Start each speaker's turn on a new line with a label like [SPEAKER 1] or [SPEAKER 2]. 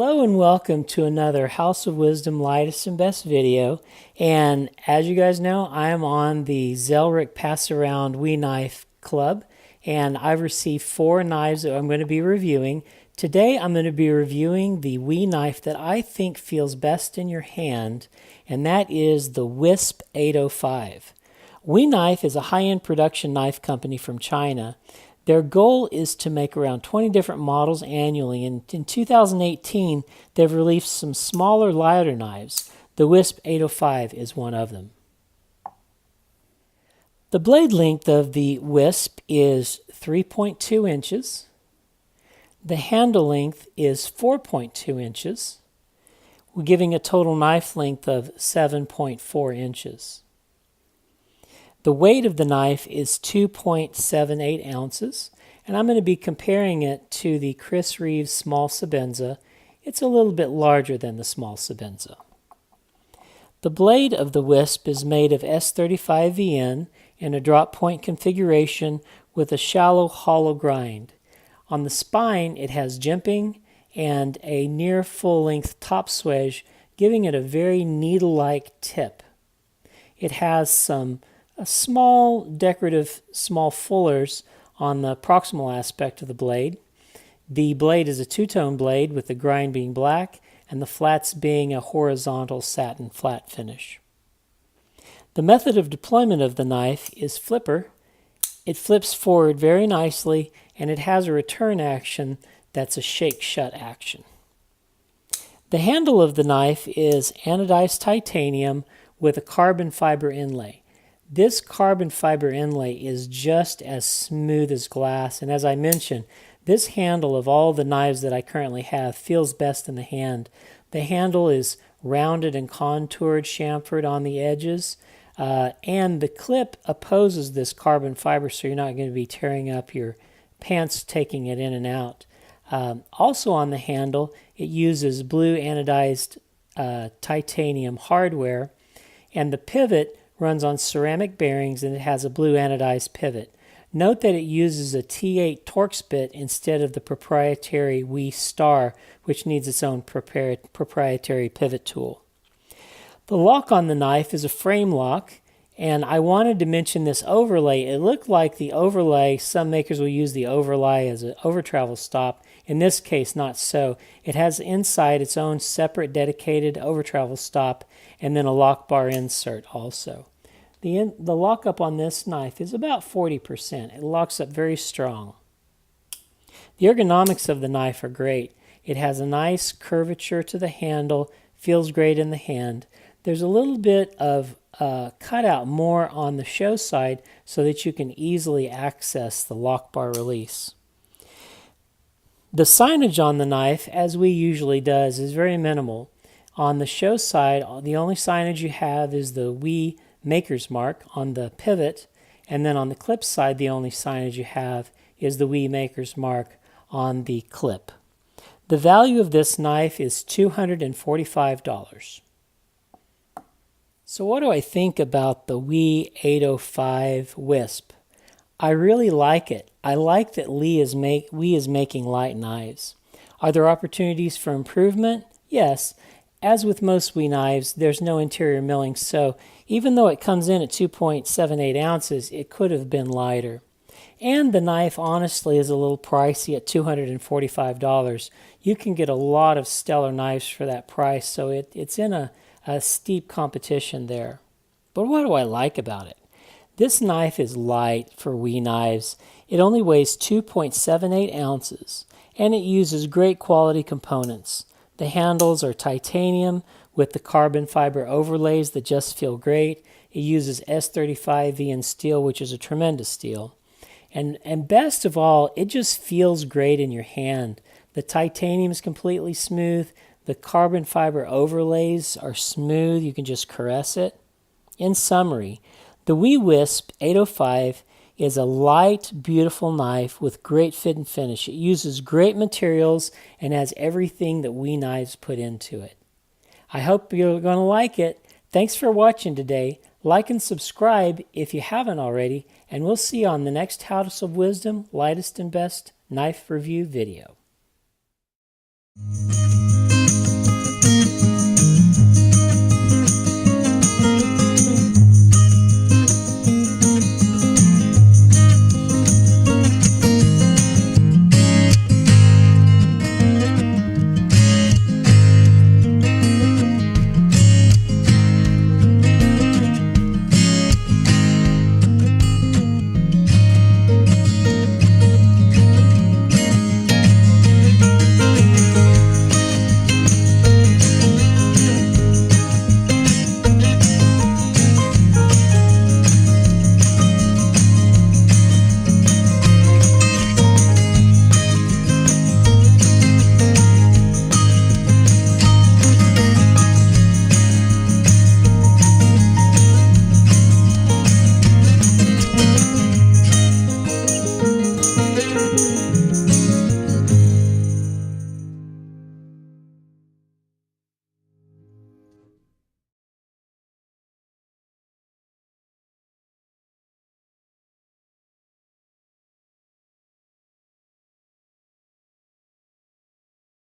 [SPEAKER 1] Hello and welcome to another House of Wisdom lightest and best video. And as you guys know, I am on the Zelric Pass Around Wee Knife Club, and I've received 4 knives that I'm going to be reviewing. Today I'm going to be reviewing the Wee knife that I think feels best in your hand, and that is the Wisp 805. Wee Knife is a high-end production knife company from China. Their goal is to make around 20 different models annually, and in 2018 they've released some smaller, lighter knives. The Wisp 805 is one of them. The blade length of the Wisp is 3.2 inches. The handle length is 4.2 inches, giving a total knife length of 7.4 inches. The weight of the knife is 2.78 ounces, and I'm going to be comparing it to the Chris Reeves Small Sabenza. It's a little bit larger than the Small Sabenza. The blade of the Wisp is made of S35VN in a drop point configuration with a shallow hollow grind. On the spine it has jimping and a near full-length top swedge, giving it a very needle-like tip. It has a small decorative small fullers on the proximal aspect of the blade. The blade is a two-tone blade with the grind being black and the flats being a horizontal satin flat finish. The method of deployment of the knife is flipper. It flips forward very nicely, and it has a return action that's a shake-shut action. The handle of the knife is anodized titanium with a carbon fiber inlay. This carbon fiber inlay is just as smooth as glass, and as I mentioned, this handle of all the knives that I currently have feels best in the hand. The handle is rounded and contoured, chamfered on the edges, and the clip opposes this carbon fiber, so you're not going to be tearing up your pants taking it in and out. Also on the handle, it uses blue anodized titanium hardware, and the pivot runs on ceramic bearings, and it has a blue anodized pivot. Note that it uses a T8 Torx bit instead of the proprietary Wee Star, which needs its own proprietary pivot tool. The lock on the knife is a frame lock, and I wanted to mention this overlay. It looked like the overlay, some makers will use the overlay as an over-travel stop. In this case, not so. It has inside its own separate dedicated over-travel stop and then a lock bar insert also. The lockup on this knife is about 40%. It locks up very strong. The ergonomics of the knife are great. It has a nice curvature to the handle, feels great in the hand. There's a little bit of cutout more on the show side so that you can easily access the lock bar release. The signage on the knife, as we usually does, is very minimal. On the show side, the only signage you have is the Wee Maker's Mark on the pivot, and then on the clip side, the only signage you have is the Wee Maker's Mark on the clip. The value of this knife is $245. So what do I think about the Wee 805 Wisp? I really like it. I like that Wee is making light knives. Are there opportunities for improvement? Yes. As with most Wee knives, there's no interior milling, so even though it comes in at 2.78 ounces, it could have been lighter. And the knife, honestly, is a little pricey at $245. You can get a lot of stellar knives for that price, so it's in a steep competition there. But what do I like about it? This knife is light for Wee knives. It only weighs 2.78 ounces, and it uses great quality components. The handles are titanium with the carbon fiber overlays that just feel great. It uses S35VN steel, which is a tremendous steel. And best of all, it just feels great in your hand. The titanium is completely smooth. The carbon fiber overlays are smooth. You can just caress it. In summary, the Wee Wisp 805 is a light, beautiful knife with great fit and finish. It uses great materials and has everything that Wee knives put into it. I hope you're going to like it. Thanks for watching today. Like and subscribe if you haven't already, and we'll see you on the next House of Wisdom, lightest and best knife review video.